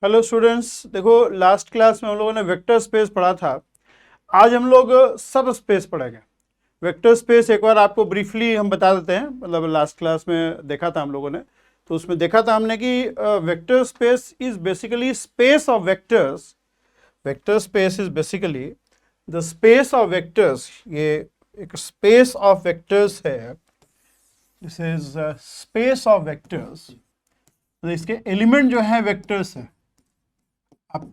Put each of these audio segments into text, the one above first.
Hello students, देखो last class में हम लोगों ने वेक्टर स्पेस पढ़ा था। आज हम लोग सब स्पेस पढ़ेंगे। वेक्टर स्पेस एक बार आपको ब्रीफली हम बता देते हैं, मतलब लास्ट क्लास में देखा था हम लोगों ने, तो उसमें देखा था हमने कि vector space is basically space of vectors. Vector space is basically the space of vectors. ये एक स्पेस ऑफ वेक्टर्स है। This is space of vectors. तो इसके एलिमेंट जो है वेक्टर्स है। आप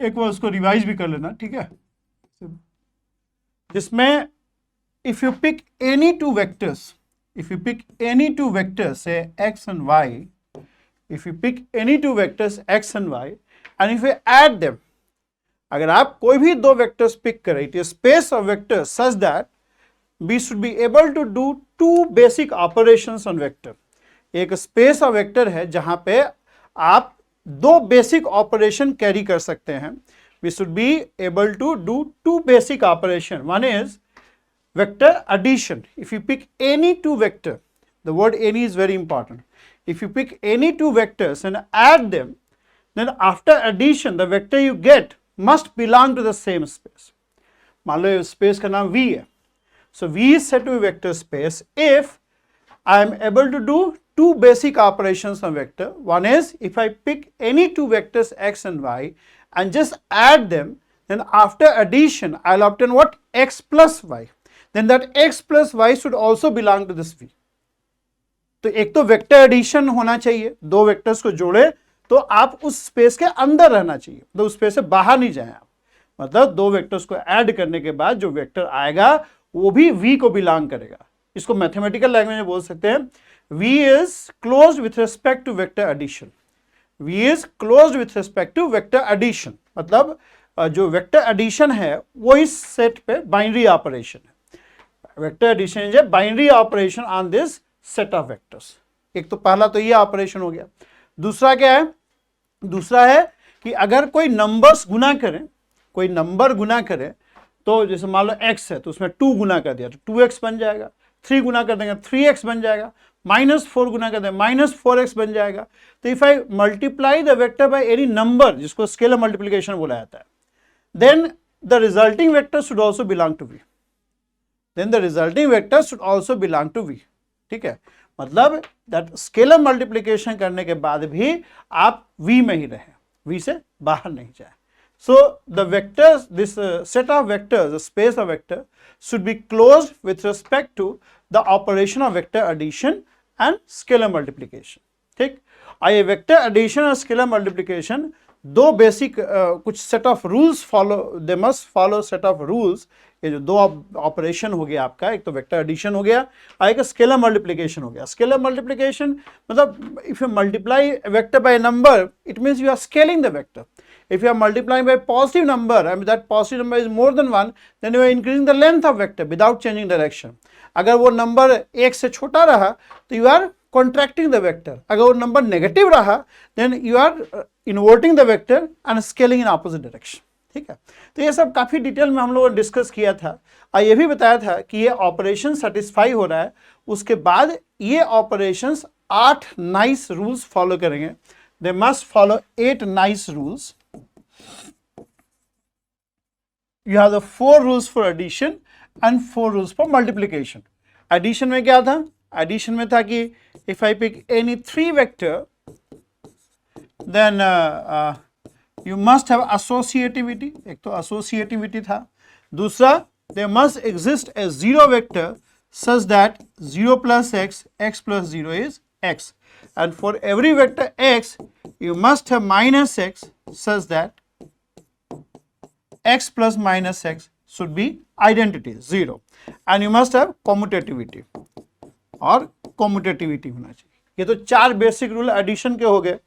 एक बार उसको रिवाइज भी कर लेना, ठीक है। जिसमें if you pick any two vectors, if you pick any two vectors say x and y, if you pick any two vectors x and y and if you add them, अगर आप कोई भी दो वेक्टर्स पिक करें, it is space of vectors such that we should be able to do two basic operations on vector। एक space of vector है जहां पे आप दो बेसिक ऑपरेशन कैरी कर सकते हैं। we should be able to do two basic operation। one is vector addition। if you pick any two vector, the word any is very important। if you pick any two vectors and add them, then after addition the vector you get must belong to the same space। मान लो space का नाम V है, so V is said to be vector space if I am able to do two basic operations on vector। one is if I pick any two vectors x and y and just add them, then after addition I'll obtain what? X plus y। then that x plus y should also belong to this V। तो एक तो vector addition होना चाहिए, दो vectors को जोड़े तो आप उस स्पेस के अंदर रहना चाहिए, तो उस स्पेस से बाहर नहीं जाए आप। मतलब दो वेक्टर्स को ऐड करने के बाद जो वेक्टर आएगा वो भी V को बिलोंग करेगा। इसको मैथमेटिकल लैंग्वेज में बोल सकते हैं V is closed with respect to vector addition। V is closed with respect to vector addition। मतलब जो वेक्टर एडिशन है वो इस सेट पे बाइनरी ऑपरेशन है। Vector addition is a binary operation on this set of vectors. एक तो पहला तो ये ऑपरेशन हो गया। दूसरा क्या है? दूसरा है कि अगर कोई नंबर्स गुना करें, कोई नंबर गुना करे, तो जैसे मान लो x है तो उसमें 2 गुना कर दिया तो 2x बन जाएगा, 3 गुना कर देंगे 3x बन जाएगा, -4 गुना कर देंगे -4x बन जाएगा। तो if I multiply the vector by any number, जिसको स्केलर मल्टीप्लिकेशन बोला जाता है, then the resulting vector should also belong to V। Then the resulting vector should also belong to V। ठीक है, मतलब दैट स्केलर मल्टीप्लिकेशन करने के बाद भी आप V में ही रहें, V से बाहर नहीं जाए। So the vectors, this set of vectors, the space of vector should be closed with respect to the operation of vector addition and scalar multiplication। ठीक, आइए वेक्टर एडिशन और स्केलर मल्टीप्लिकेशन दो बेसिक कुछ set of rules follow, they must follow set of rules. ये जो दो operation हो गया आपका, एक तो वेक्टर एडिशन हो गया और एक स्केलर मल्टीप्लिकेशन हो गया। स्केलर मल्टीप्लिकेशन मतलब if you multiply vector by number, it means you are scaling the vector. If you are multiplying by positive number and that positive number is more than 1, then you are increasing the length of vector without changing direction। अगर वो number 1 से छोटा रहा तो you are contracting the vector। अगर वो number negative रहा then you are inverting the vector and scaling in opposite direction। ठीक है, तो ये सब काफी डिटेल में हम लोगों ने डिस्कस किया था और ये भी बताया था कि ये ऑपरेशन सेटिस्फाई हो रहा है, उसके बाद ये ऑपरेशंस 8 नाइस रूल्स फॉलो करेंगे। They must follow 8 nice rules. You have the 4 rules for addition and 4 rules for multiplication। Addition में क्या था? Addition में था कि if I pick any 3 vector, then you must have associativity। एक तो associativity था। दूसरा, there must exist a 0 vector such that 0 plus x, x plus 0 is x। And for every vector x, you must have minus x such that x plus minus x should be identity 0। and you must have commutativity, और commutativity होना चाहिए। ये तो 4 basic rule addition के हो गए,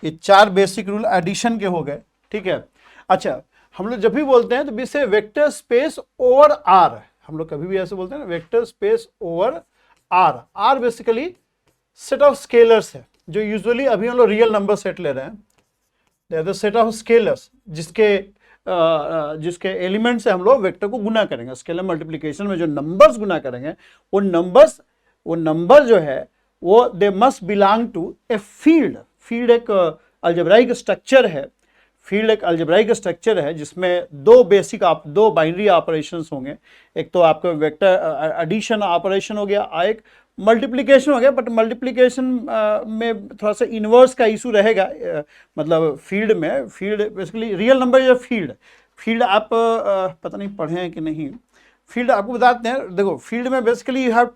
ये 4 basic rule addition के हो गए। ठीक है, अच्छा हम लोग जब भी बोलते हैं तो इसे वेक्टर स्पेस ओवर आर, हम लोग कभी भी ऐसे बोलते हैं ना, vector space over R. R basically set of scalars है जो यूजुअली अभी हम लोग रियल नंबर सेट ले रहे हैं। They are the set of scalars जिसके एलिमेंट से हम लोग वेक्टर को गुना करेंगे। स्केलर मल्टीप्लिकेशन में जो नंबर्स गुना करेंगे वो नंबर जो है वो they must belong to a field. Field एक अलजेब्राइक स्ट्रक्चर है, फील्ड एक अलजेब्राइक स्ट्रक्चर है जिसमें दो बाइनरी ऑपरेशंस होंगे। एक तो आपका वेक्टर एडिशन ऑपरेशन हो गया, एक मल्टीप्लिकेशन हो गया, बट मल्टीप्लिकेशन में थोड़ा सा इन्वर्स का इशू रहेगा। मतलब field basically real number is a field आप पता नहीं पढ़े हैं कि नहीं, फील्ड आपको बताते हैं। देखो फील्ड में basically you have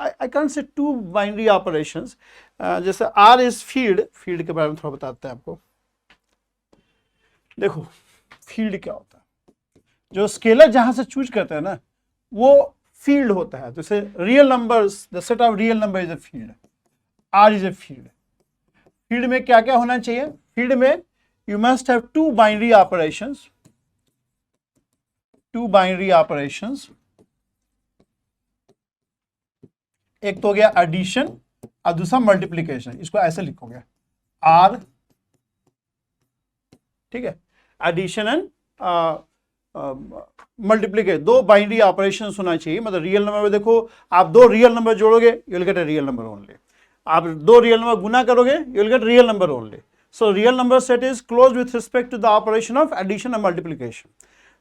I can say two binary operations. जैसे आर इज फील्ड के बारे में थोड़ा बताते हैं आपको। देखो फील्ड क्या होता है, जो स्केलर जहां से चूज करते हैं ना वो फील्ड होता है। जैसे real numbers, the set of real number is a field, R is a field. Field में क्या क्या होना चाहिए? फील्ड में you must have two binary operations, एक तो हो गया एडिशन और दूसरा मल्टीप्लिकेशन। इसको ऐसे लिखोगे आर, ठीक है, एडिशन एंड मल्टीप्लिकेशन, दो बाइनरी ऑपरेशन होना चाहिए। मतलब रियल नंबर में देखो आप दो रियल नंबर जोड़ोगे you will get a real number only, आप दो रियल नंबर गुना करोगे you will get real number only. So real number set is close with respect to the operation of addition and multiplication.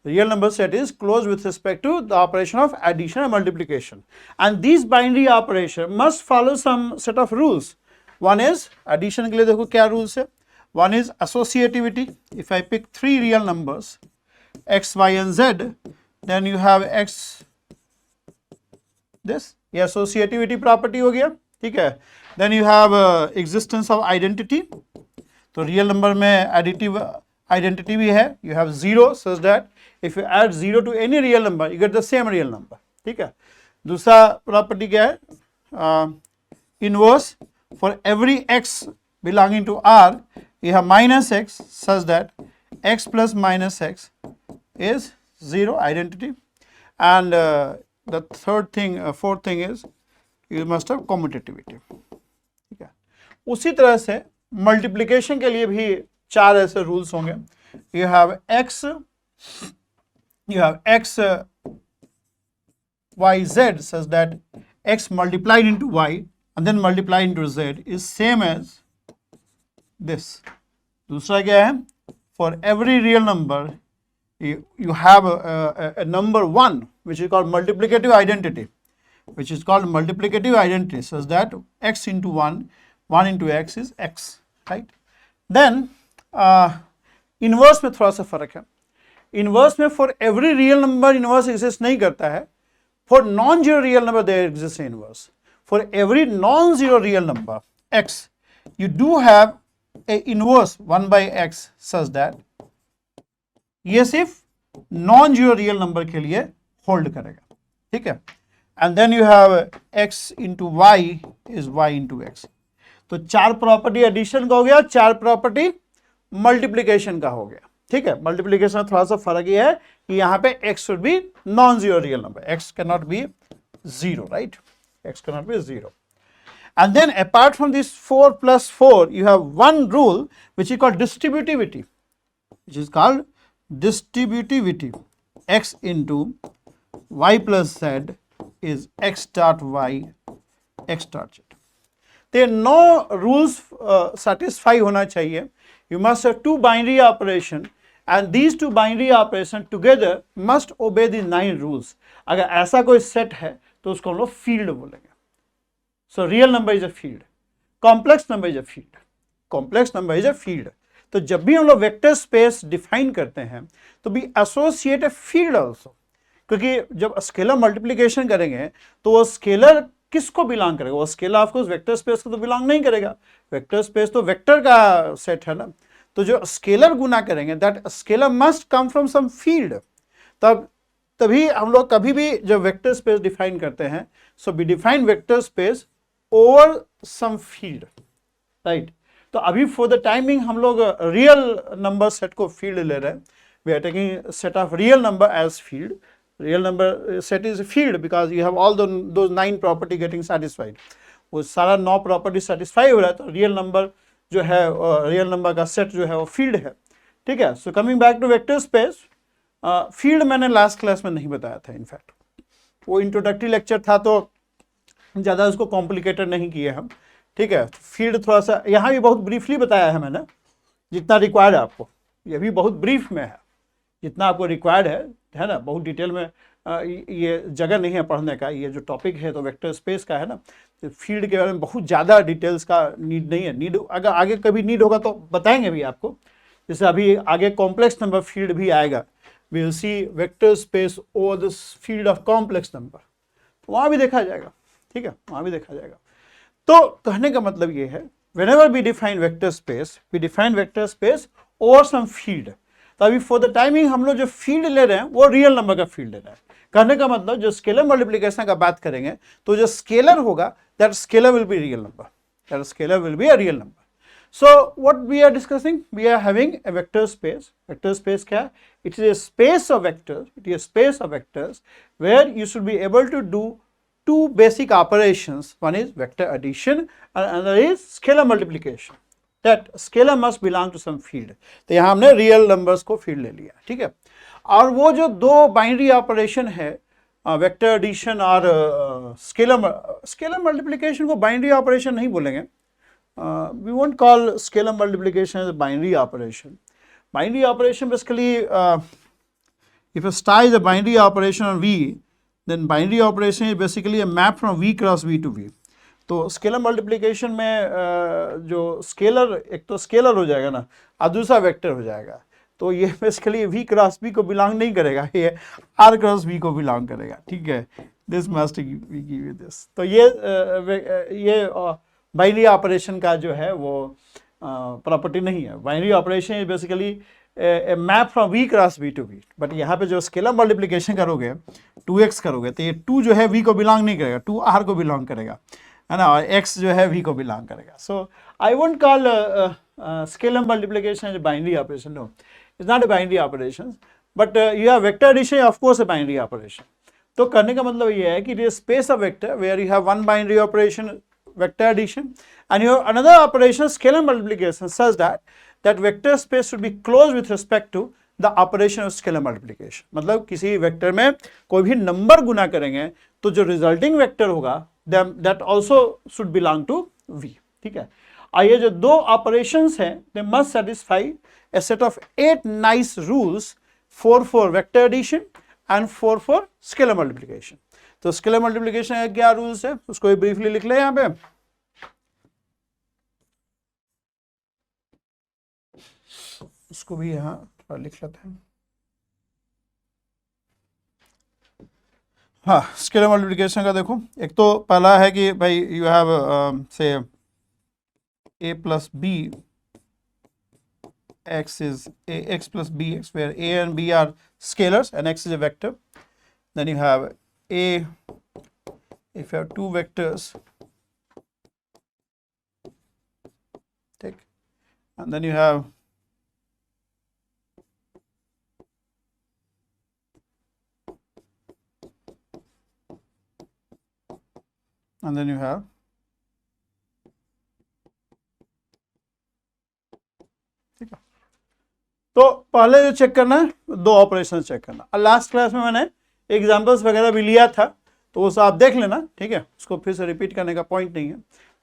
Real number set is close with respect to the operation of addition and multiplication, and these binary operation must follow some set of rules. One is addition के लिए देखो क्या rules है. One is associativity. If I pick three real numbers x, y and z, then you have x this, ये associativity property हो गया, ठीक है. Then you have existence of identity. तो real number में additive identity भी है. You have zero such that if you add 0 to any real number you get the same real number, ठीक है. दूसरा प्रॉपर्टी क्या है? Inverse. For every x belonging to R you have minus x such that x plus minus x is 0 identity. And the fourth thing is you must have commutativity, ठीक है. उसी तरह से मल्टीप्लिकेशन के लिए भी चार ऐसे रूल्स होंगे. You have x y z such that x multiplied into y and then multiplied into z is same as this. दूसरा क्या है? For every real number you have a number 1 which is called multiplicative identity, such that x into 1 into x is x, right? Then inverse में थोड़ा सा फर्क है. Inverse में for every real number inverse exist नहीं करता है. For non zero real number there exist inverse. For every non zero real number x you do have a inverse 1 by x such that ये सिर्फ non zero real number के लिए hold करेगा, ठीक है. And then you have x into y is y into x. तो चार property addition का हो गया, चार प्रॉपर्टी मल्टीप्लीकेशन का हो गया, ठीक है. मल्टीप्लीकेशन में थोड़ा सा फर्क ये है कि यहाँ पे x should be non zero real number, x can not be zero, right, x can not be zero. And then apart from this 4 plus 4 you have one rule which is called distributivity, x into y plus z is x dot y x dot z. There are no rules satisfy होना चाहिए. You must have two binary operation and these two binary operation together must obey the 9 rules. अगर ऐसा कोई set है तो उसको हम लोग फील्ड बोलेंगे. So real number is a field, complex number is a field, complex number is a field. तो जब भी हम लोग वेक्टर स्पेस डिफाइन करते हैं तो भी एसोसिएट ए फील्ड ऑल्सो, क्योंकि जब स्केलर मल्टीप्लिकेशन करेंगे तो वो स्केलर किसको बिलोंग करेगा? वो स्केलर ऑफकोर्स वेक्टर स्पेस को तो बिलोंग नहीं करेगा. वेक्टर स्पेस तो वेक्टर का सेट है ना. तो जो स्केलर गुना करेंगे that scalar must come from some field. तभी हम लोग कभी भी जब वेक्टर स्पेस डिफाइन करते हैं so we define vector space over some field, right. तो अभी फॉर द टाइमिंग हम लोग रियल नंबर सेट को फील्ड ले रहे हैं. We are taking set of real number as field. Real number set is field because you have all those 9 property getting satisfied. वो सारा 9 प्रॉपर्टी सेटिस्फाई हो रहा है तो रियल नंबर जो है रियल नंबर का सेट जो है वो फील्ड है, ठीक है. So coming back to vector space, field मैंने लास्ट क्लास में नहीं बताया था. इनफैक्ट वो इंट्रोडक्टरी लेक्चर था तो ज़्यादा उसको कॉम्प्लिकेटेड नहीं किए हम. ठीक है। फील्ड थोड़ा सा यहाँ भी बहुत ब्रीफली बताया है मैंने, जितना रिक्वायर्ड है आपको, ये भी बहुत ब्रीफ में है, जितना आपको रिक्वायर्ड है ना, बहुत डिटेल में ये जगह नहीं है पढ़ने का। ये जो टॉपिक है तो वेक्टर स्पेस का है ना, तो फील्ड के बारे में बहुत ज़्यादा डिटेल्स का नीड नहीं है। नीड अगर आगे कभी नीड होगा तो बताएंगे भी आपको, जैसे अभी आगे कॉम्प्लेक्स नंबर फील्ड भी आएगा, we will see vector space over the field of complex number, वहाँ भी देखा जाएगा, ठीक है, वहाँ भी देखा जाएगा। तो कहने का मतलब ये है, whenever we define vector space, we define vector space over some field। तो अभी फॉर द टाइमिंग हम लोग जो फील्ड ले रहे हैं वो रियल नंबर का फील्ड ले रहे हैं। कहने का मतलब जो स्केलर मल्टीप्लिकेशन का बात करेंगे तो जो स्केलर होगा that scalar will be real number, that scalar will be a real number. So what we are discussing, we are having a vector space. Vector space क्या है? It is a space of vectors. It is a space of vectors where you should be able to do two basic operations. One is vector addition and another is scalar multiplication. That scalar must belong to some field. तो यहाँ हमने real numbers को field ले लिया, ठीक है। और वो जो दो बाइनरी ऑपरेशन है, वेक्टर एडिशन और स्केलर मल्टीप्लिकेशन को बाइनरी ऑपरेशन नहीं बोलेंगे। We won't call scalar multiplication as a binary operation. Binary operation basically, if a star is a binary operation on V, then binary operation is basically a map from V cross V to V. तो scalar multiplication में जो scalar, एक तो scalar हो जाएगा ना और दूसरा वेक्टर हो जाएगा, तो ये बेसिकली V क्रॉस V को बिलोंग नहीं करेगा, ये R क्रॉस V को बिलोंग करेगा, ठीक है। This must give you this. तो ये बाइनरी ऑपरेशन का जो है वो प्रॉपर्टी नहीं है। Binary operation is basically a map from V cross V to V, but यहाँ पे जो स्केलर मल्टीप्लिकेशन करोगे 2x करोगे तो ये 2 जो है v को बिलोंग नहीं करेगा, 2 r को बिलोंग करेगा, है ना, और x जो है v को बिलोंग करेगा। So I won't call scalar multiplication as binary operation, no, it's not a binary operation, but you have vector addition of course a binary operation. तो करने का मतलब ये है कि it is space of vector where you have one binary operation vector addition and you have another operation scalar multiplication such that vector space should be closed with respect to the operation of scalar multiplication। मतलब किसी vector में कोई भी number गुना करेंगे तो जो resulting vector होगा that also should belong to V, ठीक है। आइए जो दो ऑपरेशंस हैं they must satisfy a set of 8 nice rules, 4 for vector addition and 4 for scalar multiplication। तो स्केलर मल्टीप्लिकेशन का क्या रूल्स है उसको भी ब्रीफली लिख ले यहाँ पे। उसको भी यहाँ लिख लेते हैं। हाँ, स्केलर मल्टीप्लिकेशन का देखो, एक तो पहला है कि भाई यू हैव से a plus b x is ax plus bx, where a and b are scalars and x is a vector. Then you have a, if you have two vectors, take, and then you have ठीक है। तो पहले जो check करना है दो operation check करना, और लास्ट क्लास में मैंने एग्जांपल्स वगैरह भी लिया था तो वो सब आप देख लेना, ठीक है, उसको फिर से रिपीट करने का पॉइंट नहीं है,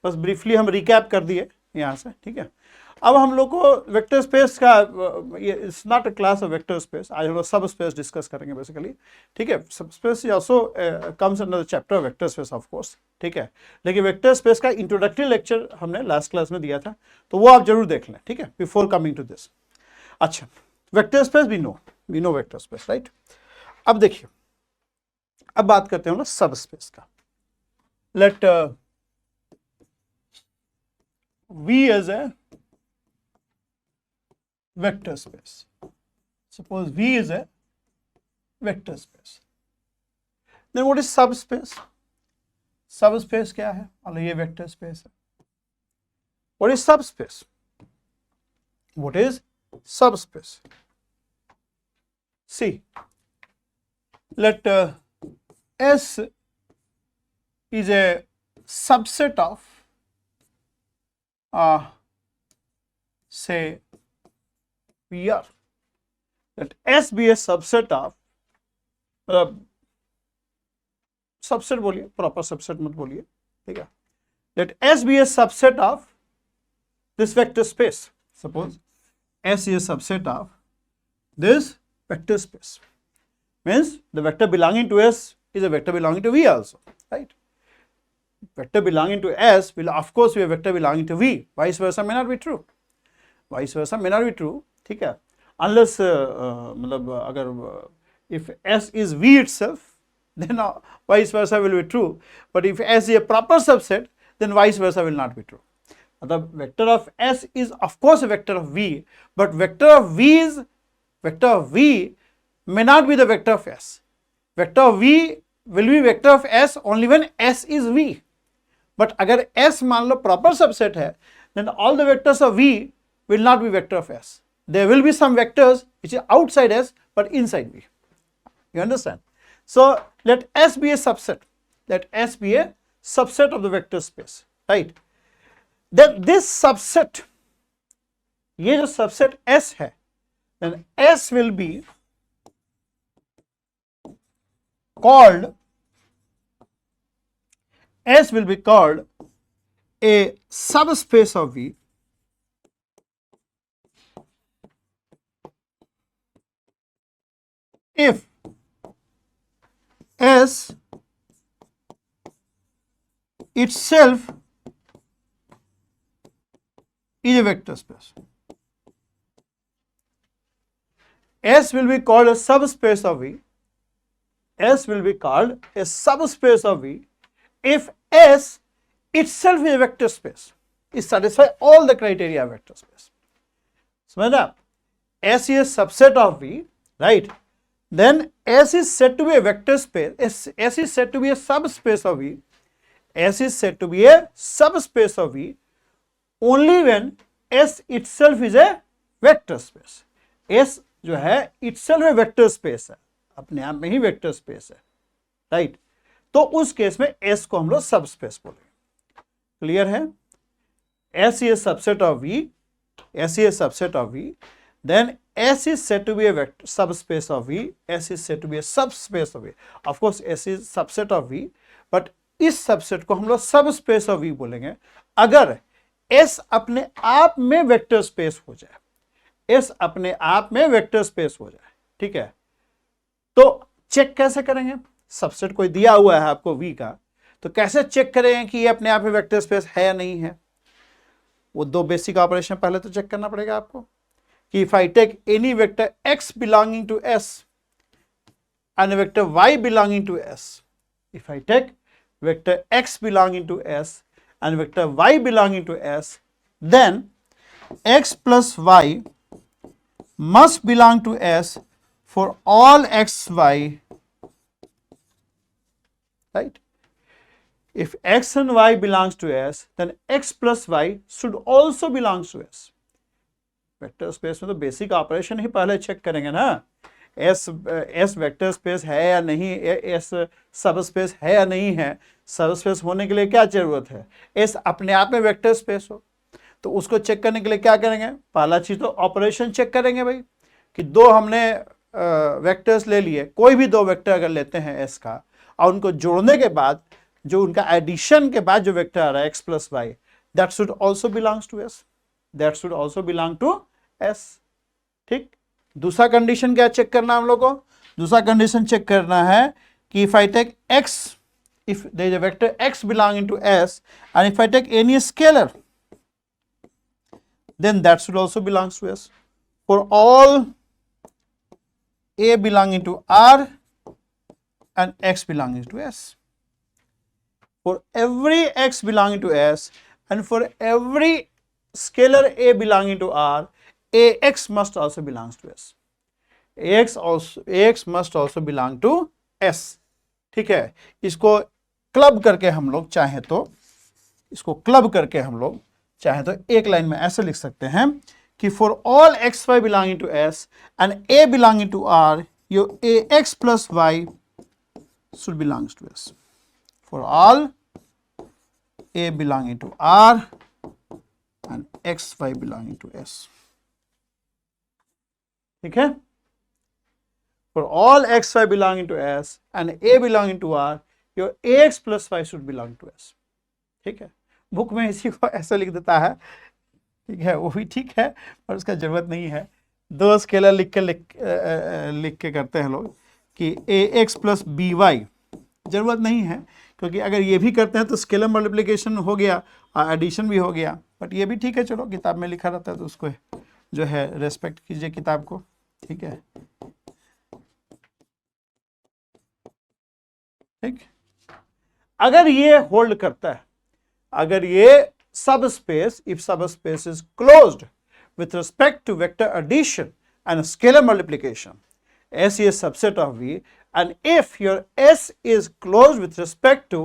बस ब्रीफली हम रिकैप कर दिए यहाँ से, ठीक है। अब हम लोग को वेक्टर स्पेस का, ये it's not a class of vector space, आज हम लोग सब स्पेस डिस्कस करेंगे बेसिकली, ठीक है। सब space also comes under the chapter of vector space of course, ठीक है, लेकिन वेक्टर स्पेस का इंट्रोडक्टरी लेक्चर हमने लास्ट क्लास में दिया था तो वो आप जरूर देख लें, ठीक है, बिफोर कमिंग टू दिस। अच्छा, vector space we know vector space, right. अब देखिए, अब बात करते हैं ना सब स्पेस का। Let V as a vector space. Suppose V is a vector space. Then what is subspace? Subspace क्या है? मतलब ये vector space है. What is subspace? What is subspace? See, let S is a subset of say VR. Let S be a subset of, subset बोलिए, proper subset मत बोलिए, ठीक है, let S be a subset of this vector space. Suppose S is a subset of this vector space. Means the vector belonging to S is a vector belonging to V also, right? Vector belonging to S will of course be a vector belonging to V. Vice versa may not be true. Vice versa may not be true. ठीक है? Unless मतलब अगर if S is V itself, then vice versa will be true. But if S is a proper subset, then vice versa will not be true. The vector of S is of course a vector of V, but vector of V may not be the vector of S. Vector of V will be vector of S only when S is V. But अगर S मान लो proper subset है, then all the vectors of V will not be vector of S. There will be some vectors which are outside S but inside V. You understand? So let S be a subset. Let S be a subset of the vector space, right? Then this subset, ये जो subset S है, then S will be called a subspace of V if S itself is a vector space. S will be called a subspace of V. S will be called a subspace of V if S itself is a vector space. It satisfies all the criteria of vector space. So, S is a subset of V, right? Then S is said to be a vector space. S is said to be a subspace of V. S is said to be a subspace of V only when S itself is a vector space. S जो है itself a vector space है, अपने आप में ही vector space है, right? तो उस case में S को हम लोग subspace बोलेंगे. क्लियर है? S is a subset of V. S is a subset of V. Then S is said to be a vector subspace of V. S is said to be a subspace of V. Of course, S is subset of V, but इस subset को हम लोग subspace of V बोलेंगे अगर S अपने आप में vector space हो जाए. S अपने आप में वेक्टर स्पेस हो जाए, ठीक है? तो चेक कैसे करेंगे? सबसेट कोई दिया हुआ है आपको V का, तो कैसे चेक करेंगे कि ये अपने आप में वेक्टर स्पेस है या नहीं है? वो दो बेसिक ऑपरेशन पहले तो चेक करना पड़ेगा आपको कि if I take any vector x belonging to S and a vector y belonging to S, if I take vector x belonging to S and vector y belonging to S, then x plus y must belong to S for all xy, right? If x and y belongs to S, then x plus y should also belongs to S. Vector space में तो basic operation ही पहले check करेंगे ना, S vector space है या नहीं, S सब space है या नहीं है. सब स्पेस होने के लिए क्या जरूरत है? एस अपने आप में वेक्टर स्पेस हो. तो उसको चेक करने के लिए क्या करेंगे? पहला चीज तो ऑपरेशन चेक करेंगे भाई कि दो हमने वेक्टर्स ले लिए, कोई भी दो वेक्टर अगर लेते हैं एस का और उनको जोड़ने के बाद जो उनका एडिशन के बाद जो वेक्टर आ रहा है x plus y, that should also belongs to S, that should also belong to S. ठीक. दूसरा कंडीशन क्या चेक करना हम लोग को? दूसरा कंडीशन चेक करना है कि if I take x, if there is a vector x belonging to S and if I take any scalar, then that should also belongs to S. For all A belonging to R and X belonging to S. For every X belonging to S and for every scalar A belonging to R, AX must also belongs to S. AX must also belong to S. ठीक है. इसको club करके हम लोग चाहे तो, इसको club करके हम लोग चाहे तो एक लाइन में ऐसे लिख सकते हैं कि for all x y belonging to S and a belonging to R, your a x plus y should belongs to S. For all a belonging to R and x y belonging to S. ठीक है. For all x y belonging to S and a belonging to R, your a x plus y should belong to S. ठीक है. Book में इसी को ऐसे लिख देता है, ठीक है, वो भी ठीक है, पर उसका जरूरत नहीं है। दो स्केलर लिख के करते हैं लोग कि ए एक्स प्लस बी वाई, जरूरत नहीं है, क्योंकि अगर ये भी करते हैं तो स्केलर मल्टीप्लिकेशन हो गया और एडिशन भी हो गया। बट ये भी ठीक है, चलो किताब में लिखा रहता है तो उसको जो है रेस्पेक्ट कीजिए किताब को, ठीक है, ठीक। अगर ये होल्ड करता है, अगर ये subspace, if subspace is closed with respect to vector addition and scalar multiplication, S is subset of V, and if your S is closed with respect to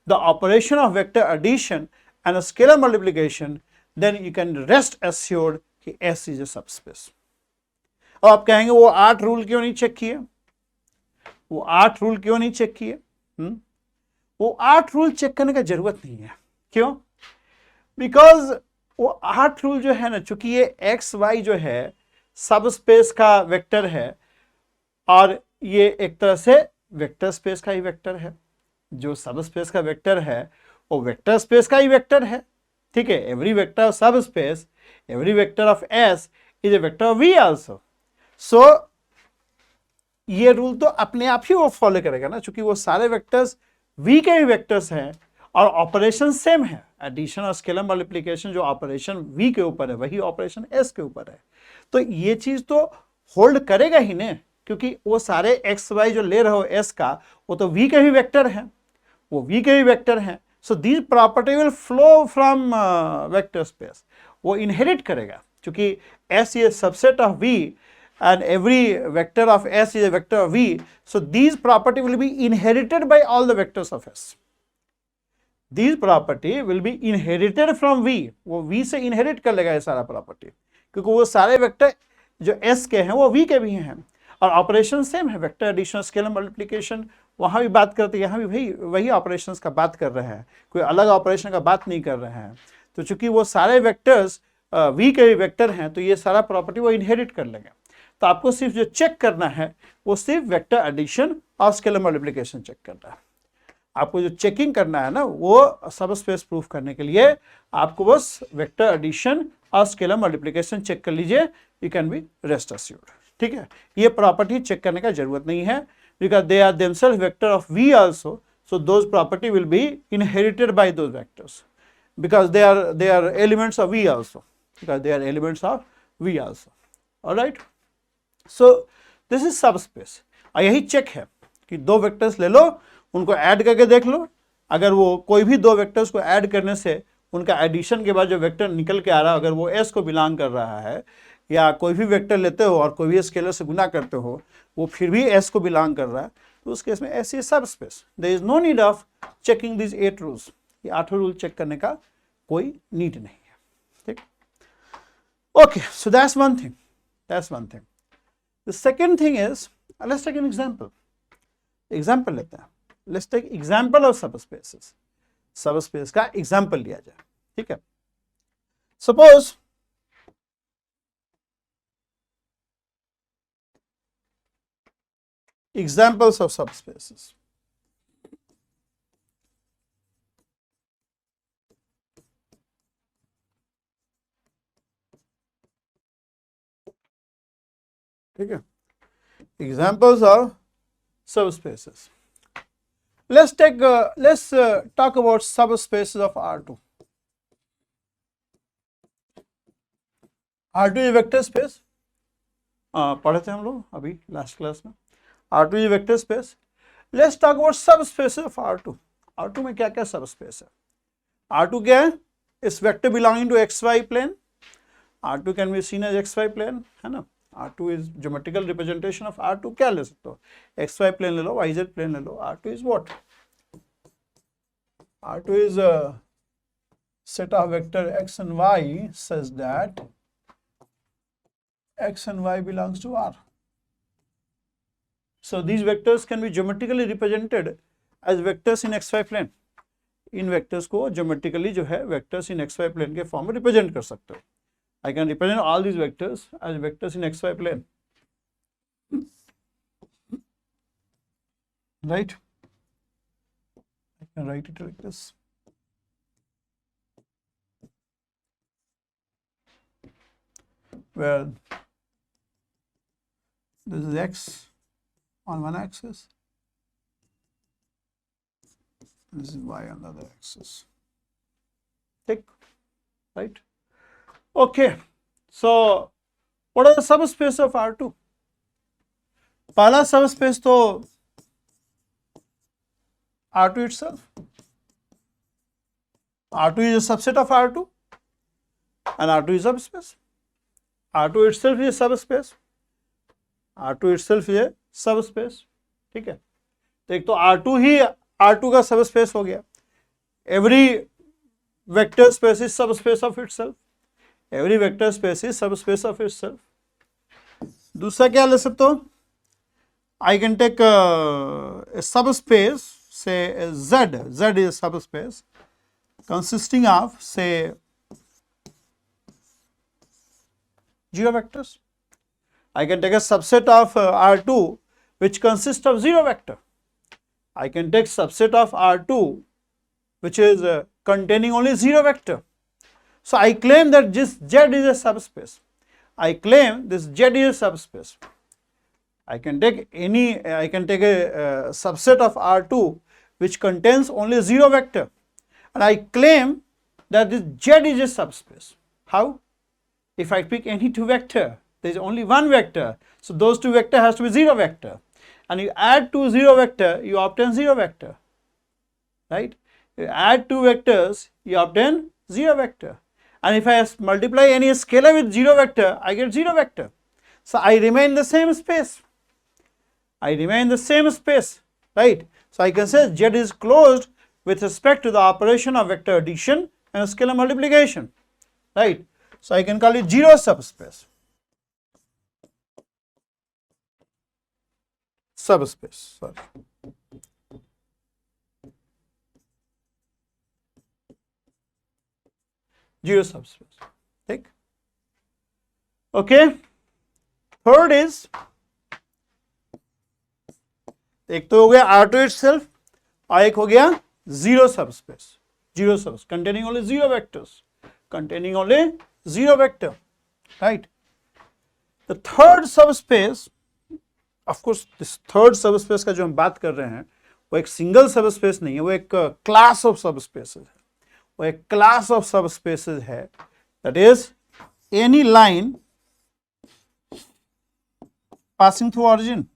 the operation of vector addition and scalar multiplication, then you can rest assured कि S is a subspace. अब आप कहेंगे वो 8 rule क्यों नहीं check किए, वो 8 rule क्यों नहीं चेक किए? वो 8 रूल चेक करने का जरूरत नहीं है। क्यों? बिकॉज वो 8 रूल जो है ना, चूंकि ये एक्स वाई जो है सब स्पेस का वेक्टर है और ये एक तरह से वेक्टर स्पेस का ही वेक्टर है। जो सब स्पेस का वेक्टर है वो वेक्टर स्पेस का ही वेक्टर है, ठीक है। Every vector of subspace, every vector of S is a vector of V also. So ये रूल तो अपने आप ही वो फॉलो करेगा ना, चूंकि वो सारे वेक्टर्स वी के ही वेक्टर्स हैं और ऑपरेशन सेम है। एडिशन और स्केलर मल्टीप्लिकेशन जो ऑपरेशन वी के ऊपर है वही ऑपरेशन एस के ऊपर है। तो ये चीज तो होल्ड करेगा ही ना, क्योंकि वो सारे एक्स वाई जो ले रहे हो एस का, वो तो वी के ही वेक्टर हैं, वो वी के ही वेक्टर हैं। So this property will flow from vector space, वो इनहेरिट करेगा, क्योंकि S is subset of V and every vector of S is a vector of V, so these property will be inherited by all the vectors of S. These property will be inherited from V, वो V से inherit कर लेगा ये सारा property, क्योंकि वो सारे vector जो S के हैं वो V के भी हैं और ऑपरेशन सेम है, वेक्टर एडिशन स्केलर मल्टीप्लिकेशन। वहां भी बात करते हैं, यहाँ भी वही ऑपरेशंस का बात कर रहे हैं, कोई अलग ऑपरेशन का बात नहीं कर रहे हैं। तो चूंकि वो सारे वेक्टर्स V के भी वेक्टर हैं, तो ये सारा प्रॉपर्टी वो इनहेरिट कर लेंगे। तो आपको सिर्फ जो चेक करना है वो सिर्फ वेक्टर एडिशन और स्केलर मल्टीप्लिकेशन चेक करना है। आपको जो चेकिंग करना है ना, वो सब स्पेस प्रूफ करने के लिए आपको बस वेक्टर एडिशन और स्केलर मल्टीप्लिकेशन चेक कर लीजिए, you can be rest assured, ठीक है। ये प्रॉपर्टी चेक करने का जरूरत नहीं है, because they are themselves vector of V also, so those property will be inherited by those vectors because they are elements of V also, because they are elements of V also. All right, so this is subspace। और यही check है कि दो vectors ले लो, उनको add करके देख लो, अगर वो कोई भी दो वेक्टर्स को ऐड करने से उनका एडिशन के बाद जो वेक्टर निकल के आ रहा है, अगर वो S को बिलोंग कर रहा है, या कोई भी वेक्टर लेते हो और कोई भी स्केलर से गुना करते हो वो फिर भी S को बिलोंग कर रहा है, तो उस केस में S is subspace. There is no need of checking this 8 rules, ये 8 रूल चेक करने का कोई नीड नहीं है, ठीक। Okay, so that's one thing, that's one thing. The second thing is, let's take an example, example लेते हैं, let's take example of subspaces, subspace का एग्जांपल लिया जाए, ठीक है। सपोज एग्जांपल्स ऑफ सबस्पेसेस, ठीक है, examples of subspaces. Let's talk about subspaces of R2. R2 is vector space, पढ़े थे हम लोग अभी लास्ट क्लास में। R2 is vector space. Let's talk about subspaces of R2. R2 में क्या क्या सबस्पेस है? R2 क्या है? इस vector belonging to XY plane. R2 can be seen as XY plane, है ना। R2 is geometrical representation of R2, क्या ले सकते हो? XY प्लेन ले लो, YZ प्लेन ले लो। R2 is what? R2 is a set of vector X and Y such that X and Y belongs to R. So these vectors can be geometrically represented as vectors in XY plane. In vectors को geometrically जो है vectors in XY plane के form में represent कर सकते हो। I can represent all these vectors as vectors in XY plane, right? I can write it like this. where this is x on one axis, this is y on the other axis. Tick, right? Okay, so what are the subspace of R2? पहला subspace तो R2 itself. R2 is a subset of R2 and R2 is subspace. R2 itself is a subspace. R2 itself is a subspace. ठीक है, तो एक तो R2 ही R2 का subspace हो गया. Every vector space is subspace of itself. Every vector space is subspace of itself. दूसरा क्या ले सकते हो? I can take a subspace, say Z. Z is a subspace consisting of, say, 0 vectors. I can take a subset of R2 which consists of 0 vector. I can take subset of R2 which is containing only 0 vector. So I claim that this Z is a subspace. I claim this Z is a subspace. I can take a subset of R2 which contains only 0 vector, and I claim that this Z is a subspace. How? If I pick any two vector, there is only one vector, so those two vector has to be 0 vector, and you add two 0 vector, you obtain 0 vector, right? You add two vectors, you obtain 0 vector, and if I multiply any scalar with 0 vector, I get 0 vector. So I remain in the same space. I remain in the same space, right? So I can say Z is closed with respect to the operation of vector addition and scalar multiplication, right? So I can call it 0 subspace. Subspace, sorry. Zero subspace. Take. Okay. Third is, एक तो हो गया R2 itself और एक हो गया 0 subspace. 0 subspace containing only 0 vectors. Containing only 0 vector, right? The third subspace, of course, this third subspace का जो हम बात कर रहे हैं वो एक single subspace नहीं है, वो एक class of subspaces है. वो एक class of subspaces है. That is, any line passing through origin.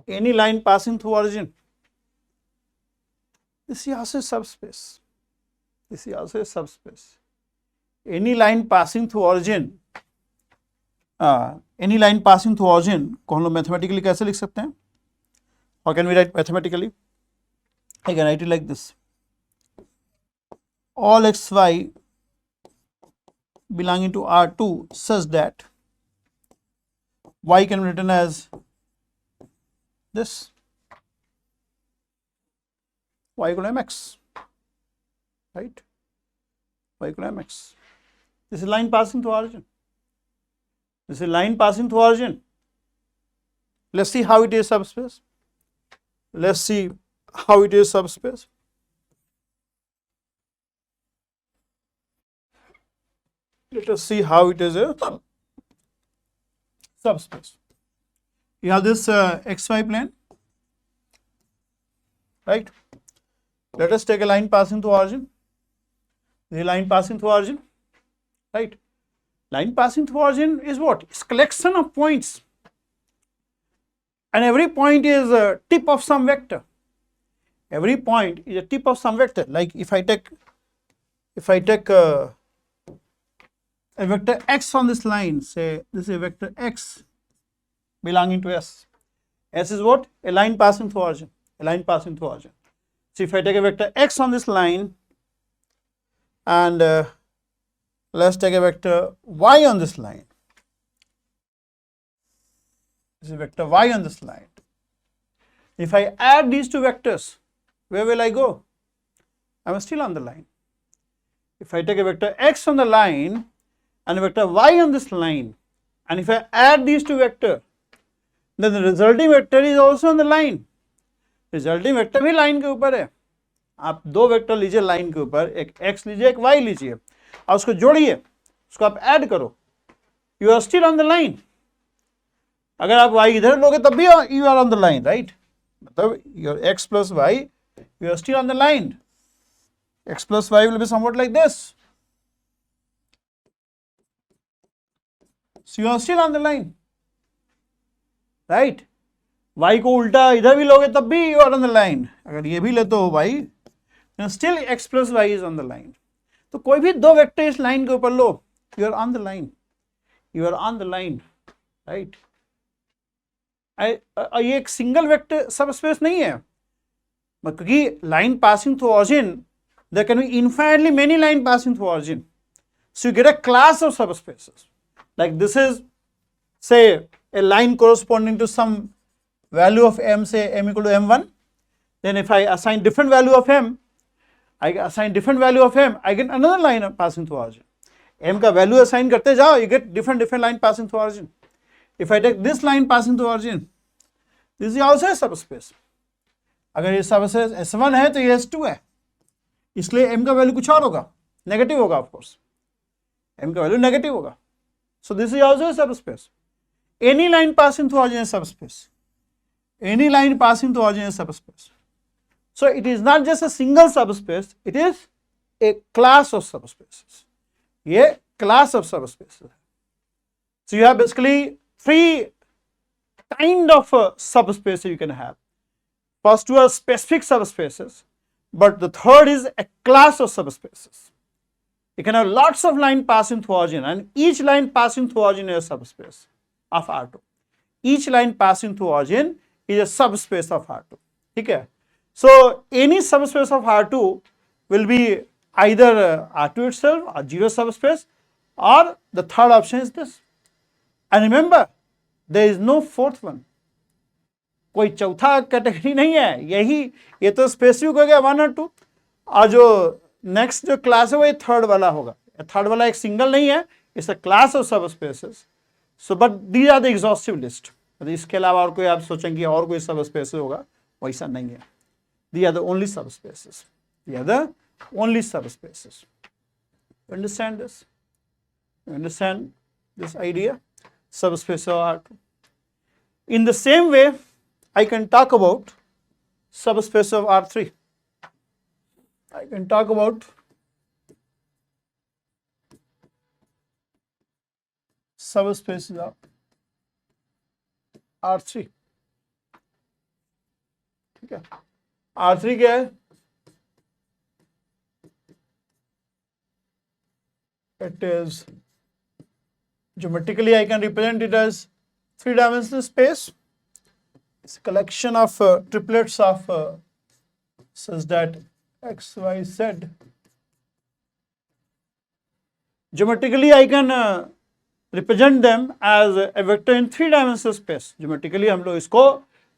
Any line passing through origin. This is also a subspace. This is also a subspace. Any line passing through origin. Any line passing through origin को हम लोग mathematically कैसे लिख सकते हैं? How can we write mathematically? I can write it like this. All xy belonging to R2 such that y can be written as this, y equal to mx, right? Y equal to mx. This is line passing through origin. This is line passing through origin. Let's see how it is subspace. Let's see how it is subspace. Let us see how it is a subspace. You have this xy plane, right? Let us take a line passing through origin. The line passing through origin, right? Line passing through origin is what? It's collection of points, and every point is a tip of some vector. Every point is a tip of some vector. Like if I take a vector x on this line, say this is a vector x belonging to S. S is what? A line passing through origin. A line passing through origin. So if I take a vector x on this line and let's take a vector y on this line. This is vector y on this line. If I add these two vectors, where will I go? I am still on the line. If I take a vector x on the line and a vector y on this line, and if I add these two vectors, then the resulting vector is also on the line. Resulting vector भी line के ऊपर है. आप दो vector लीजिए line के ऊपर, एक x लीजिए एक y लीजिए और उसको जोड़िए, उसको आप ऐड करो, you are still on the line. अगर आप y इधर लोगे तब भी you are on the line, right? मतलब your x plus y, you are still on the line. x plus y will be something like this, so you are still on the line, right? y को उल्टा इधर भी लोगे तब भी you are on the line, अगर ये भी लेते हो y, then still x plus y is on the line। तो कोई भी दो वेक्टर इस लाइन के ऊपर लो, you are on the line, you are on the line, right? ये एक सिंगल वेक्टर सबस्पेस नहीं है, क्योंकि line passing through origin, there can be infinitely many line passing through origin, so you get a class of subspaces। Like this is, say, a line corresponding to some value of m, say m equal to m1, then if I assign different value of m, I assign different value of m, I get another line passing through origin। m का value assign करते जाओ, you get different line passing through origin। If I take this line passing through origin, this is also a subspace। अगर ये subspace S1 है तो ये S2 है, इसलिए m का वैल्यू कुछ और होगा, नेगेटिव होगा, ऑफ कोर्स m का वैल्यू नेगेटिव होगा। So this is also a subspace। Any line passing through origin is subspace, any line passing through origin is subspace। So it is not just a single subspace, it is a class of subspaces। ये class of subspaces। So you have basically three kind of subspaces you can have। First two are specific subspaces, but the third is a class of subspaces। You can have lots of line passing through origin, and each line passing through origin is a subspace of R2। Each line passing through origin is a subspace of R2, ठीक है? So any subspace of R2 will be either R2 itself or zero subspace, or the third option is this। And remember, there is no fourth one। कोई चौथा category नहीं है, यही, ये तो specific हो गया 1 और 2, और जो नेक्स्ट जो क्लास है वो थर्ड वाला होगा। थर्ड वाला एक सिंगल नहीं है, it's a class of subspaces. So but these are the exhaustive list. इसके अलावा और कोई आप सोचेंगे और कोई सबस्पेस होगा, वैसा नहीं है। They are the only subspaces, they are the only subspaces. Understand this? Understand this idea? Subspace of R2। In the same way, I can talk about subspace of R3। I can talk about subspaces of R3, ठीक है? R3 क्या है? It is geometrically I can represent it as three-dimensional space। It's a collection of triplets of such that x, y, z। Geometrically I can represent them as a vector in three-dimensional space। Geometrically हम लोग इसको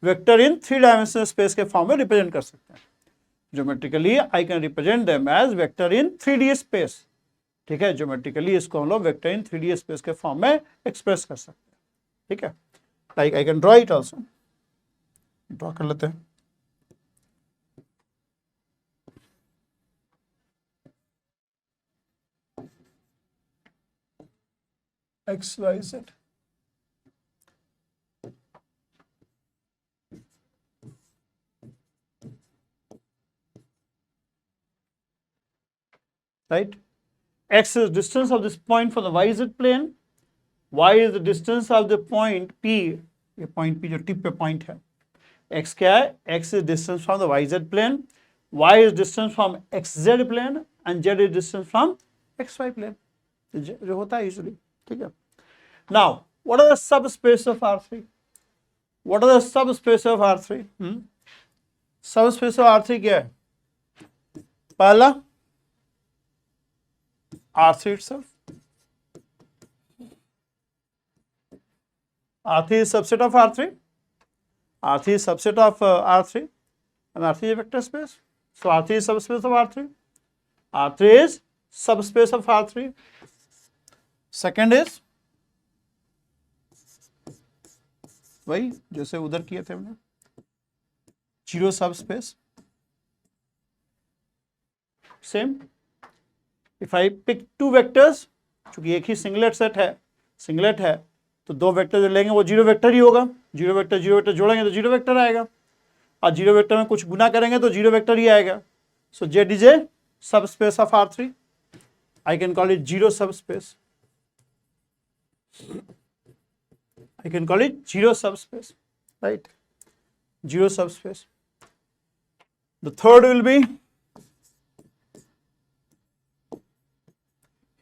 vector in three-dimensional space के form में represent कर सकते हैं। Geometrically I can represent them as vector in 3D space, ठीक है? ज्योमेट्रिकली इसको हम लोग वेक्टर इन 3D स्पेस के फॉर्म में एक्सप्रेस कर सकते हैं, ठीक है? Like I can draw it also, draw कर लेते हैं। X y z, right? X is distance of this point from the yz plane, y is the distance of the point P, ये point P जो tip पे point है। X क्या है? X is distance from the yz plane, y is distance from xz plane, and z is distance from xy plane, जो होता है usually, ठीक है? Now, what are the subspace of R3? What are the subspace of R3? Subspace of R3 क्या है? पहला R3 itself। R3 is subset of R3। R3 is subset of R3, and R3 is a vector space। So R3 is subspace of R3। R3 is subspace of R3। Second is वही जैसे उधर किए थे हमने, zero subspace. Same, if I pick two vectors, चूंकि एक ही singlet है तो दो वेक्टर जो लेंगे वो जीरो वेक्टर ही होगा, जीरो वेक्टर जोड़ेंगे तो जीरो वेक्टर आएगा, और जीरो वेक्टर में कुछ गुना करेंगे तो जीरो वेक्टर ही आएगा. So Z is a subspace of R3. I can call it zero subspace. I can call it zero subspace, right? Zero subspace. The third will be,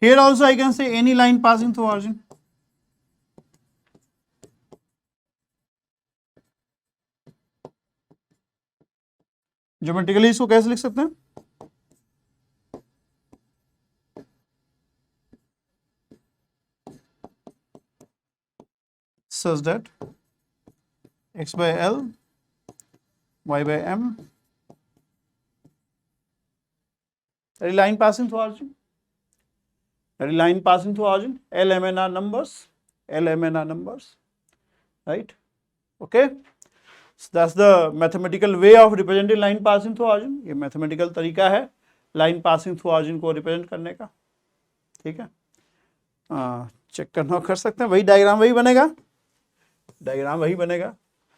here also I can say any line passing through origin. Geometrically इसको कैसे लिख सकते हैं? Such that x by L, y by M, that is line passing through origin. That is line passing through origin. L, M, N are numbers. L, M, N are numbers. Right? Okay. So that's the mathematical way of representing line passing through origin. ये mathematical तरीका है line passing through origin को represent करने का. ठीक है, check करना कर सकते हैं, वही डायग्राम वही बनेगा, डायग्राम वही बनेगा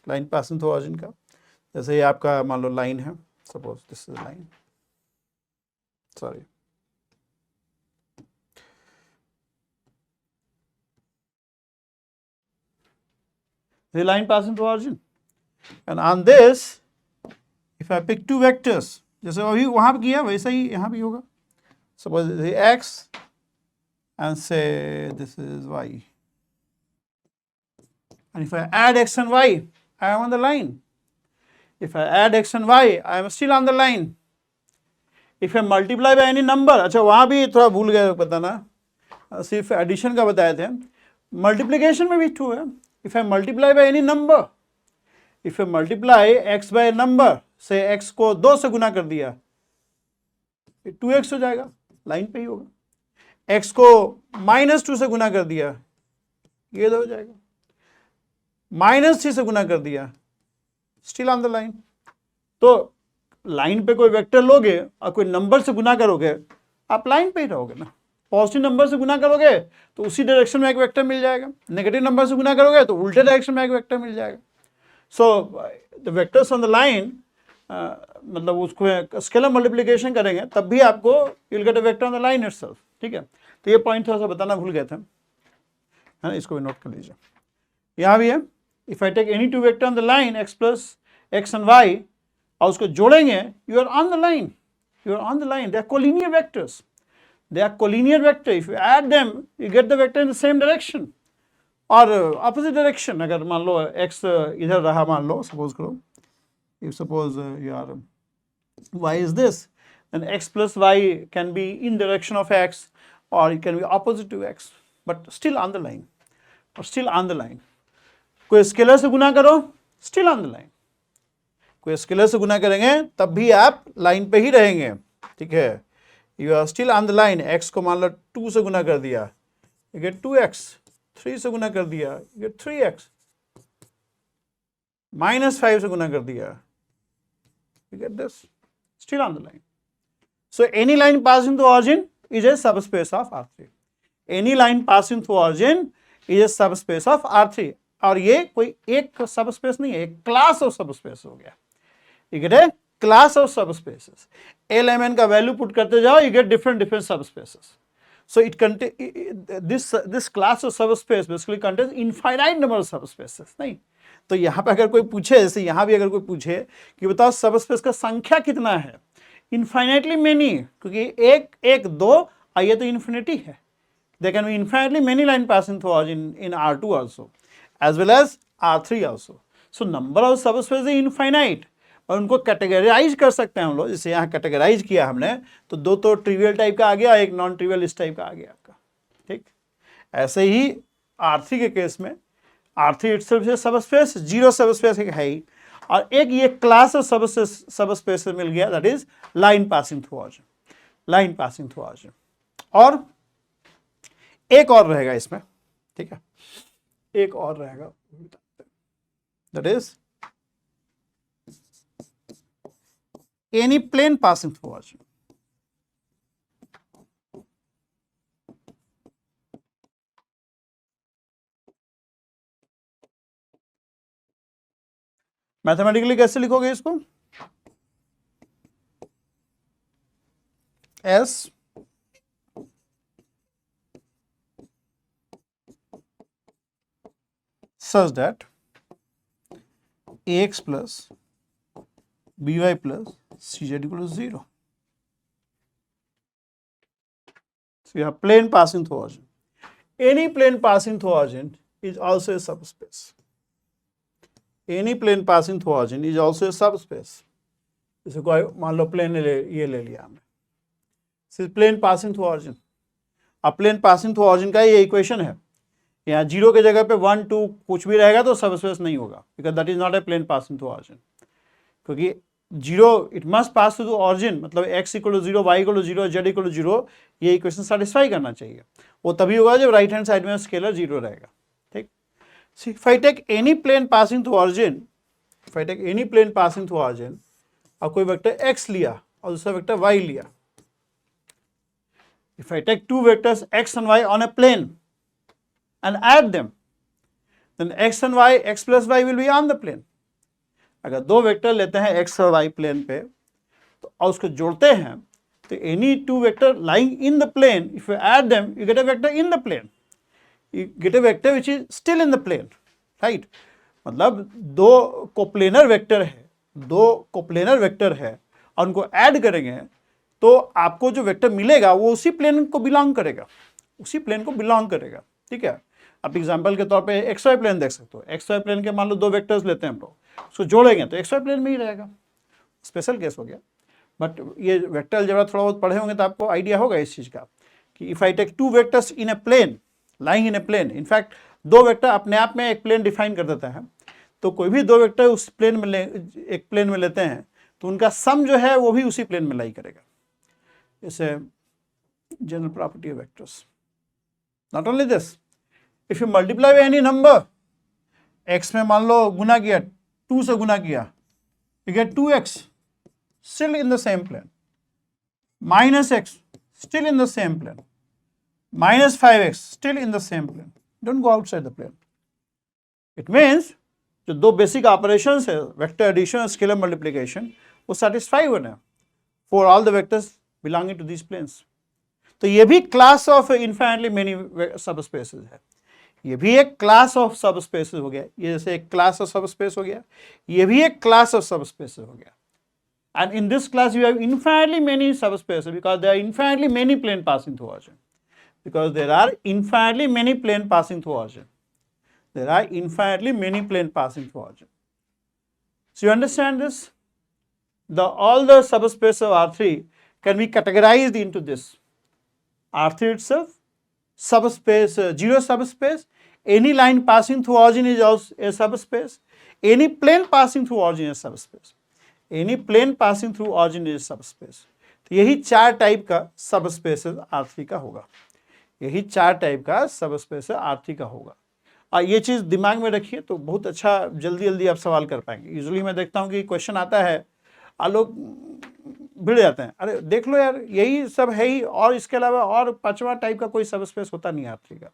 लाइन पासिंग थ्रू ऑरिजिन का. जैसे ये आपका मान लो लाइन है, suppose this is line, sorry the line passing through origin, and on this if I pick two vectors, जैसे अभी वहां पे किया वैसा ही यहाँ भी होगा. Suppose this is x and say this is y, and if I add x and y, I am on the line. If I add x and y, I am still on the line. If I multiply by any number, अच्छा वहां भी थोड़ा भूल गए बताना, सिर्फ addition का बताए थे, मल्टीप्लिकेशन में भी ट्रू है. If I multiply by any number, if I multiply x by a number, say x को 2 से गुना कर दिया, 2x हो जाएगा, लाइन पे ही होगा. x को -2 से गुना कर दिया, ये हो जाएगा. -3 से गुना कर दिया, स्टिल ऑन द लाइन. तो लाइन पे कोई वेक्टर लोगे और कोई नंबर से गुना करोगे, आप लाइन पे ही रहोगे ना. पॉजिटिव नंबर से गुना करोगे तो उसी डायरेक्शन में एक वेक्टर मिल जाएगा, नेगेटिव नंबर से गुना करोगे तो उल्टे डायरेक्शन में एक वेक्टर मिल जाएगा. So the vectors on the line, मतलब उसको स्केलर मल्टीप्लिकेशन करेंगे तब भी आपको you will get a vector on the line itself. ठीक है, तो ये पॉइंट थोड़ा सा बताना भूल गए थे, है ना, इसको भी नोट कर लीजिए. यहाँ भी है, if I take any two vector on the line x plus x and y और उसको जोड़ेंगे, you are on the line, you are on the line. They are collinear vectors, they are collinear vector. If you add them, you get the vector in the same direction or opposite direction. अगर मान लो x इधर रहा, मान लो suppose करो, if suppose your y is this, then x plus y can be in direction of x or it can be opposite to x, but still on the line, or still on the line. कोई scalar से गुना करो, still on the line. कोई scalar से गुना करेंगे तब भी आप line पे ही रहेंगे. ठीक है, you are still on the line. x को मान लो 2 से गुना कर दिया, you get 2x. 3 से गुना कर दिया, you get 3x. -5 से गुना कर दिया, you get this. Still on the line. So any line passing through origin is a subspace of R3. Any line passing through origin is a subspace of R3. और ये कोई एक subspace नहीं है, एक क्लास ऑफ सबस्पेस हो गया. You get a class of subspaces. L, M, N का वैल्यू पुट करते जाओ, you get different subspaces. So it contains this class of subspace basically contains infinite number of subspaces. नहीं, तो यहाँ पे अगर कोई पूछे, जैसे यहाँ भी अगर कोई पूछे कि बताओ सबस्पेस का संख्या कितना है, infinitely many, क्योंकि एक दो और ये तो infinity है. There can be infinitely many line passing through origin in R2 also, as well as R3 also. So number of subspaces is infinite. और उनको कैटेगराइज कर सकते हैं हम लोग, जैसे यहाँ कैटेगराइज किया हमने, तो दो तो ट्रिवियल टाइप का आ गया, एक नॉन ट्रिवियल इस टाइप का आ गया आपका. ठीक, ऐसे ही R3 के केस में R3 इटसेल्फ से सबस्पेस, जीरो सबस्पेस एक है ही, और एक ये क्लास ऑफ सबस्पेस मिल गया, that is line passing through origin. Line passing through origin. और एक और रहेगा इसमें, ठीक है, एक और रहेगा, that is any plane passing through origin. Mathematically कैसे लिखोगे इसको? S such that ax plus by plus cz equal to 0. So you have plane passing through origin. Any plane passing through origin is also a subspace. Any plane passing through origin is also a subspace. जैसे कोई मान लो plane ये ले लिया हमने, सिर्फ plane passing through origin. अब plane passing through origin का ये इक्वेशन है, यहाँ जीरो के जगह पे 1 2 कुछ भी रहेगा तो सबस्पेस नहीं होगा, because that is not a plane passing through origin. क्योंकि zero it must pass through origin, मतलब x equal to 0, y equal to 0, z equal to 0, ये इक्वेशन सेटिस्फाई करना चाहिए. वो तभी होगा जब राइट हैंड साइड में स्केलर 0 रहेगा. ठीक. If I take any plane passing through origin, if I take any plane passing through origin, और कोई वेक्टर x लिया और दूसरा वेक्टर y लिया, if I take two vectors x and y on a plane and add them, then x and y, x plus y will be on the plane. अगर दो vector लेते हैं x और y plane पे तो और उसको जोड़ते हैं तो any two vector lying in the plane, if you add them, you get a vector in the plane. You get a vector which is still in the plane, right? मतलब दो coplanar vector है, दो coplanar vector है और उनको add करेंगे तो आपको जो वेक्टर मिलेगा वो उसी प्लेन को बिलोंग करेगा, उसी प्लेन को बिलोंग करेगा. ठीक है. आप एग्जांपल के तौर पे एक्स वाई प्लेन देख सकते हो. एक्स वाई प्लेन के मान लो दो वेक्टर्स लेते हैं हम लोग, उसको जोड़ेंगे तो एक्स वाई प्लेन में ही रहेगा. स्पेशल केस हो गया, बट ये वेक्टर अलजेब्रा थोड़ा बहुत पढ़े होंगे तो आपको आइडिया होगा इस चीज़ का कि if I take two vectors in a plane lying in a plane, in fact दो वेक्टर अपने आप में एक प्लेन डिफाइन कर देता है, तो कोई भी दो वेक्टर उस प्लेन में एक प्लेन में लेते हैं तो उनका सम जो है वो भी उसी प्लेन में लाई करेगा. Is a general property of vectors. Not only this, if you multiply by any number, x में मान लो गुना किया, 2 से गुना किया, you get 2x, still in the same plane. Minus x, still in the same plane. Minus 5x, still in the same plane. Don't go outside the plane. It means जो दो basic operations है, vector addition और scalar multiplication, वो satisfy होना है for all the vectors belonging to these planes. तो ये भी class of infinitely many subspaces है, ये भी एक क्लास ऑफ सबस्पेसेस हो गया. ये जैसे एक क्लास ऑफ सबस्पेस हो गया, ये भी एक क्लास ऑफ सबस्पेसेस हो गया. And in this class you have infinitely many subspaces because there are infinitely many plane passing through origin, because there are infinitely many plane passing through origin, there are infinitely many plane passing through origin. So you understand this? All the subspaces of R3 can be categorized into this. R3 itself, subspace, zero subspace. Any line passing through origin is also a subspace. Any plane passing through origin is subspace. Any plane passing through origin is subspace. तो यही चार type का subspaces R3 का होगा, यही चार type का subspace R3 का होगा. और ये चीज़ दिमाग में रखिए तो बहुत अच्छा जल्दी जल्दी आप सवाल कर पाएंगे. यूजुअली मैं देखता हूँ कि क्वेश्चन आता है लोग भिड़ जाते हैं, अरे देख लो यार यही सब है ही, और इसके अलावा और पांचवा टाइप का कोई सबस्पेस होता नहीं R3 का.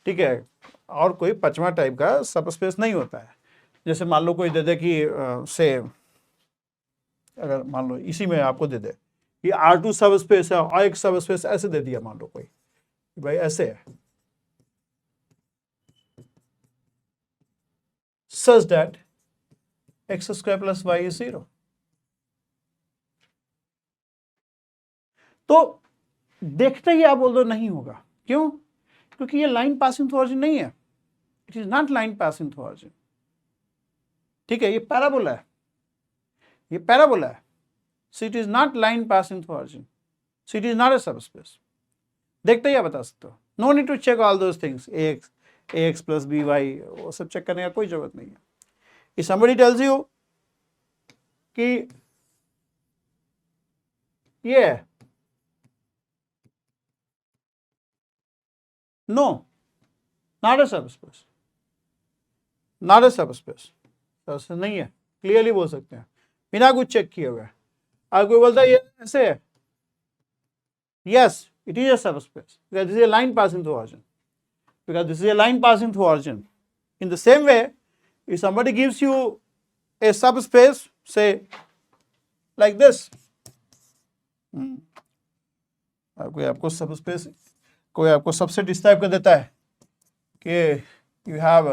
ठीक है, और कोई पांचवा टाइप का सबस्पेस नहीं होता है. जैसे मान लो कोई दे दे कि से अगर मान लो इसी में आपको दे दे कि R2 सबस्पेस है और एक सबस्पेस ऐसे दे दिया, मान लो कोई भाई ऐसे है, such that x square plus y is 0. तो देखते ही आप बोल दो नहीं होगा. क्यों? क्योंकि ये लाइन पासिंग थ्रू ऑरिजिन नहीं है. It is not line passing through origin. ठीक है, ये पैराबोला है, ये पैराबोला है. So it is not line passing through origin, so it is not a subspace. देखते ही आप बता सकते हो. No need to check all those things, ax plus by, वो सब चेक करने का कोई जरूरत नहीं है. इफ समबडी टेल्स यू कि ये है, no, not a subspace, not a subspace. Subspace नहीं है, क्लियरली बोल सकते हैं बिना कुछ चेक किए हुए. अगर कोई बोलता है ये ऐसे है, yes, it is a subspace because this is a line passing through origin, because this is a line passing through origin. In the same way, if somebody gives you a subspace say like this. कोई आपको subspace, कोई आपको subset इस type का देता है कि you have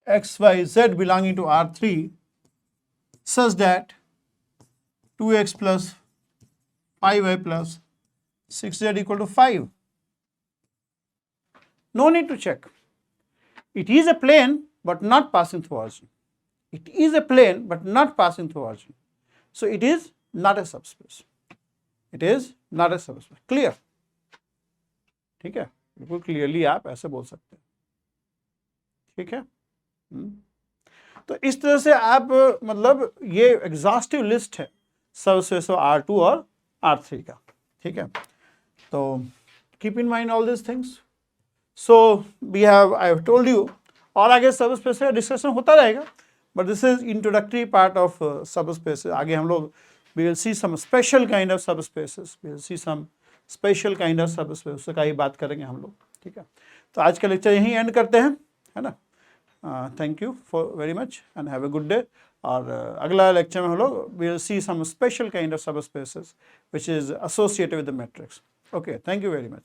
x y z belonging to R3 such that 2x plus 5y plus 6z equal to 5. No need to check. It is a plane but not passing through origin. It is a plane but not passing through origin. So it is not a subspace. It is not a subspace. Clear? ठीक है, बिल्कुल clearly आप ऐसे बोल सकते हैं. ठीक है. तो इस तरह से आप मतलब ये एग्जॉस्टिव लिस्ट है सबस्पेस ऑफ R2 और R3 का. ठीक है, तो keep in mind all this things. So we have, I have told you, और आगे सबस्पेस का डिस्कशन होता रहेगा, but this is introductory part of subspace. आगे हम लोग we will see some special kind of subspaces, we will see some special kind of subspace, उसका ही बात करेंगे हम लोग. ठीक है, तो आज का लेक्चर यहीं एंड करते हैं, है ना. Thank you for very much and have a good day. और अगला लेक्चर में हम लोग we will see some special kind of subspaces which is associated with the matrix. Okay, thank you very much.